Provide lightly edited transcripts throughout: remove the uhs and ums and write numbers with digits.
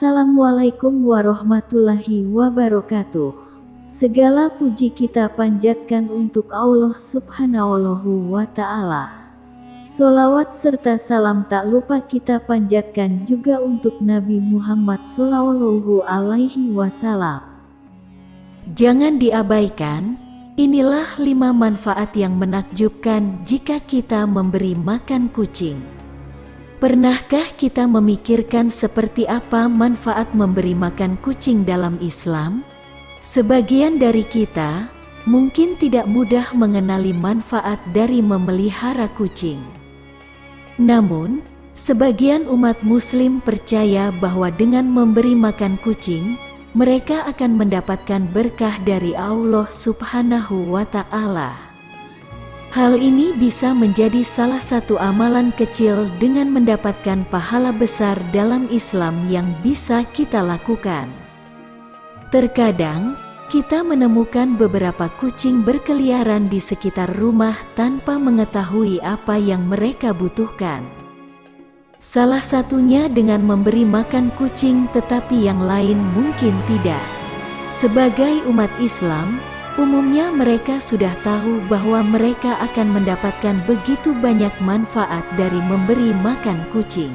Assalamualaikum warahmatullahi wabarakatuh. Segala puji kita panjatkan untuk Allah subhanahu wa ta'ala. Sholawat serta salam tak lupa kita panjatkan juga untuk Nabi Muhammad sallallahu alaihi wasallam. Jangan diabaikan, inilah 5 manfaat yang menakjubkan jika kita memberi makan kucing. Pernahkah kita memikirkan seperti apa manfaat memberi makan kucing dalam Islam? Sebagian dari kita mungkin tidak mudah mengenali manfaat dari memelihara kucing. Namun, sebagian umat Muslim percaya bahwa dengan memberi makan kucing, mereka akan mendapatkan berkah dari Allah Subhanahu wa Ta'ala. Hal ini bisa menjadi salah satu amalan kecil dengan mendapatkan pahala besar dalam Islam yang bisa kita lakukan. Terkadang, kita menemukan beberapa kucing berkeliaran di sekitar rumah tanpa mengetahui apa yang mereka butuhkan. Salah satunya dengan memberi makan kucing, tetapi yang lain mungkin tidak. Sebagai umat Islam, umumnya mereka sudah tahu bahwa mereka akan mendapatkan begitu banyak manfaat dari memberi makan kucing.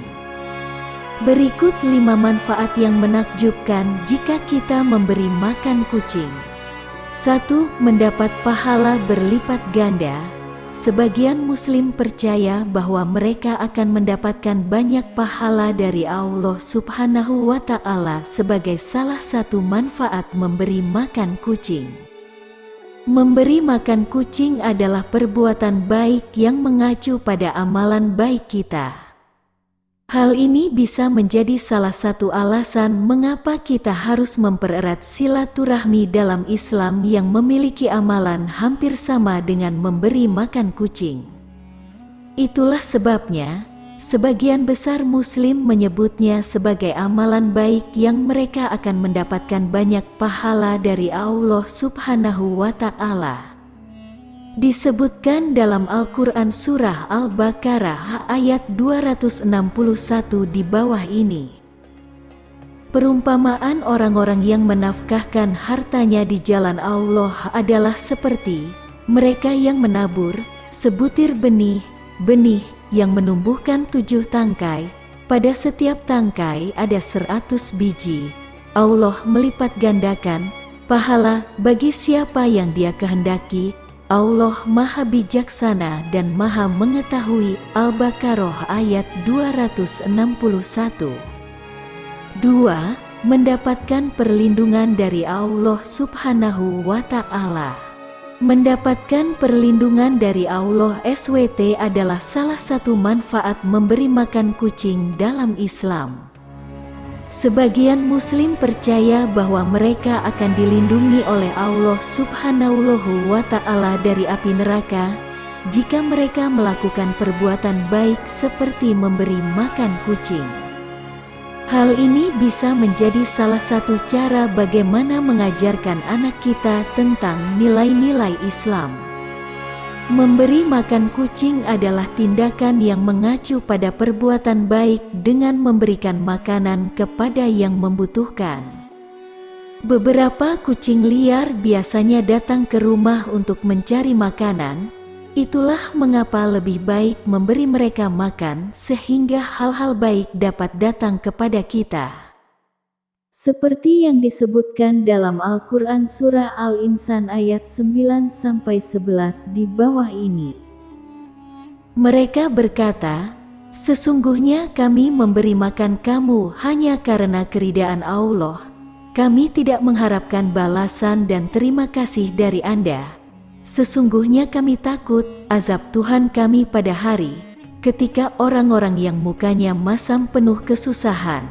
Berikut 5 manfaat yang menakjubkan jika kita memberi makan kucing. 1. Mendapat pahala berlipat ganda. Sebagian Muslim percaya bahwa mereka akan mendapatkan banyak pahala dari Allah Subhanahu wa Ta'ala sebagai salah satu manfaat memberi makan kucing. Memberi makan kucing adalah perbuatan baik yang mengacu pada amalan baik kita. Hal ini bisa menjadi salah satu alasan mengapa kita harus mempererat silaturahmi dalam Islam yang memiliki amalan hampir sama dengan memberi makan kucing. Itulah sebabnya, sebagian besar Muslim menyebutnya sebagai amalan baik yang mereka akan mendapatkan banyak pahala dari Allah Subhanahu wa Ta'ala. Disebutkan dalam Al-Quran Surah Al-Baqarah ayat 261 di bawah ini. Perumpamaan orang-orang yang menafkahkan hartanya di jalan Allah adalah seperti mereka yang menabur sebutir benih yang menumbuhkan 7 tangkai. Pada setiap tangkai ada 100 biji. Allah melipat gandakan pahala bagi siapa yang Dia kehendaki. Allah Maha Bijaksana dan Maha Mengetahui. Al-Baqarah ayat 261. 2. Mendapatkan perlindungan dari Allah Subhanahu wa Ta'ala. Mendapatkan perlindungan dari Allah SWT adalah salah satu manfaat memberi makan kucing dalam Islam. Sebagian Muslim percaya bahwa mereka akan dilindungi oleh Allah Subhanahu wa Ta'ala dari api neraka jika mereka melakukan perbuatan baik seperti memberi makan kucing. Hal ini bisa menjadi salah satu cara bagaimana mengajarkan anak kita tentang nilai-nilai Islam. Memberi makan kucing adalah tindakan yang mengacu pada perbuatan baik dengan memberikan makanan kepada yang membutuhkan. Beberapa kucing liar biasanya datang ke rumah untuk mencari makanan. Itulah mengapa lebih baik memberi mereka makan sehingga hal-hal baik dapat datang kepada kita. Seperti yang disebutkan dalam Al-Quran Surah Al-Insan ayat 9-11 di bawah ini. Mereka berkata, sesungguhnya kami memberi makan kamu hanya karena keridaan Allah. Kami tidak mengharapkan balasan dan terima kasih dari Anda. Sesungguhnya kami takut azab Tuhan kami pada hari ketika orang-orang yang mukanya masam penuh kesusahan.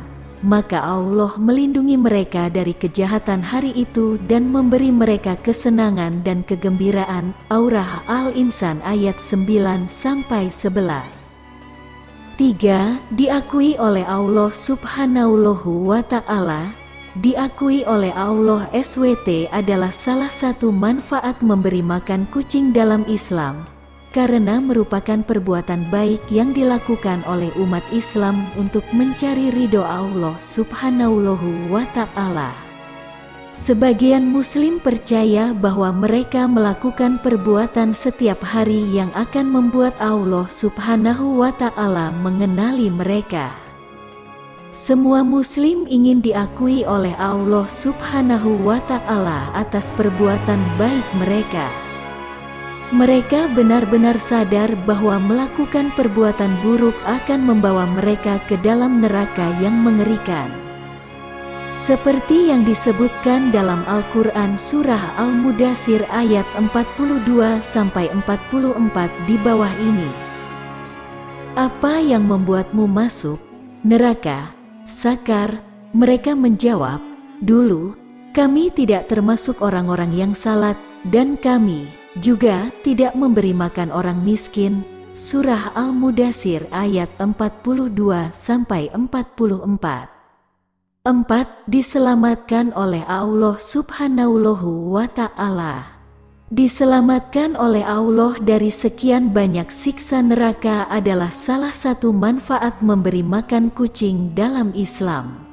Maka Allah melindungi mereka dari kejahatan hari itu dan memberi mereka kesenangan dan kegembiraan. Surah Al-Insan ayat 9-11. 3. Diakui oleh Allah Subhanahu wa Ta'ala. Diakui oleh Allah SWT adalah salah satu manfaat memberi makan kucing dalam Islam. karena merupakan perbuatan baik yang dilakukan oleh umat Islam untuk mencari ridho Allah Subhanahu wa Ta'ala. Sebagian Muslim percaya bahwa mereka melakukan perbuatan setiap hari yang akan membuat Allah Subhanahu wa Ta'ala mengenali mereka. Semua Muslim ingin diakui oleh Allah Subhanahu wa Ta'ala atas perbuatan baik mereka. Mereka benar-benar sadar bahwa melakukan perbuatan buruk akan membawa mereka ke dalam neraka yang mengerikan. Seperti yang disebutkan dalam Al-Quran Surah Al-Mudaththir ayat 42-44 di bawah ini. Apa yang membuatmu masuk neraka, Sakar? Mereka menjawab, dulu kami tidak termasuk orang-orang yang salat, dan kami juga tidak memberi makan orang miskin. Surah Al-Mudaththir ayat 42-44. 4. Diselamatkan oleh Allah Subhanahu wa Ta'ala. Diselamatkan oleh Allah dari sekian banyak siksa neraka adalah salah satu manfaat memberi makan kucing dalam Islam.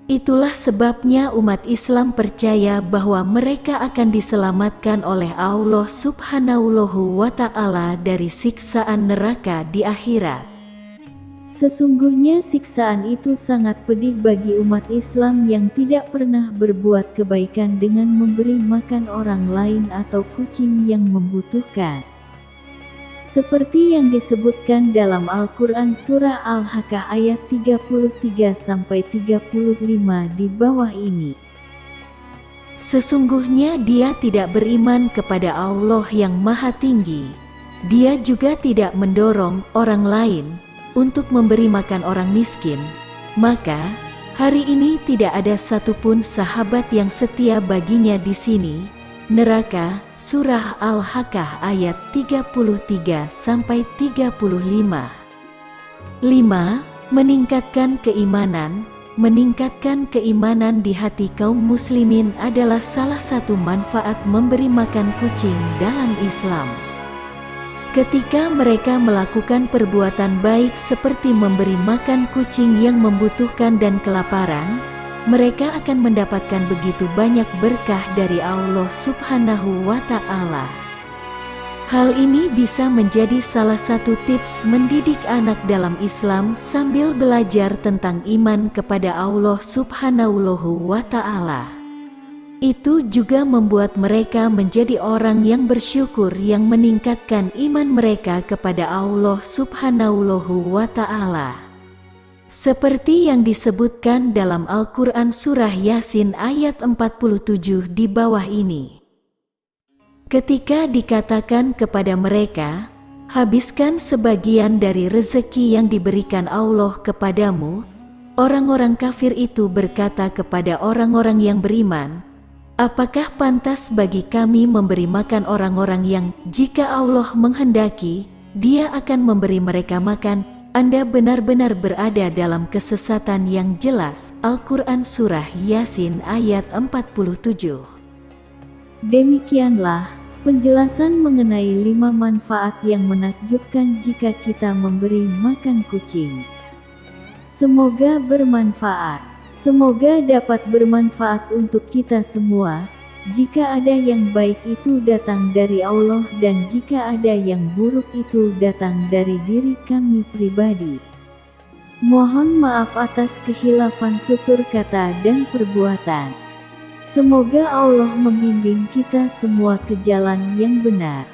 Itulah sebabnya umat Islam percaya bahwa mereka akan diselamatkan oleh Allah Subhanahu wa Ta'ala dari siksaan neraka di akhirat. Sesungguhnya siksaan itu sangat pedih bagi umat Islam yang tidak pernah berbuat kebaikan dengan memberi makan orang lain atau kucing yang membutuhkan. Seperti yang disebutkan dalam Al-Quran Surah Al-Haqqah ayat 33-35 di bawah ini. Sesungguhnya dia tidak beriman kepada Allah yang Maha Tinggi. Dia juga tidak mendorong orang lain untuk memberi makan orang miskin. Maka hari ini tidak ada satupun sahabat yang setia baginya di sini. Neraka. Surah Al-Haqqah ayat 33-35. 5. Meningkatkan keimanan. Meningkatkan keimanan di hati kaum muslimin adalah salah satu manfaat memberi makan kucing dalam Islam. Ketika mereka melakukan perbuatan baik seperti memberi makan kucing yang membutuhkan dan kelaparan, mereka akan mendapatkan begitu banyak berkah dari Allah Subhanahu wa Ta'ala. Hal ini bisa menjadi salah satu tips mendidik anak dalam Islam sambil belajar tentang iman kepada Allah Subhanahu wa Ta'ala. Itu juga membuat mereka menjadi orang yang bersyukur yang meningkatkan iman mereka kepada Allah Subhanahu wa Ta'ala. Seperti yang disebutkan dalam Al-Quran Surah Yasin ayat 47 di bawah ini. Ketika dikatakan kepada mereka, habiskan sebagian dari rezeki yang diberikan Allah kepadamu, orang-orang kafir itu berkata kepada orang-orang yang beriman, apakah pantas bagi kami memberi makan orang-orang yang jika Allah menghendaki, Dia akan memberi mereka makan? Anda benar-benar berada dalam kesesatan yang jelas. Al-Quran Surah Yasin ayat 47. Demikianlah penjelasan mengenai 5 manfaat yang menakjubkan jika kita memberi makan kucing. Semoga bermanfaat. Semoga dapat bermanfaat untuk kita semua. Jika ada yang baik itu datang dari Allah dan jika ada yang buruk itu datang dari diri kami pribadi. Mohon maaf atas kehilafan tutur kata dan perbuatan. Semoga Allah membimbing kita semua ke jalan yang benar.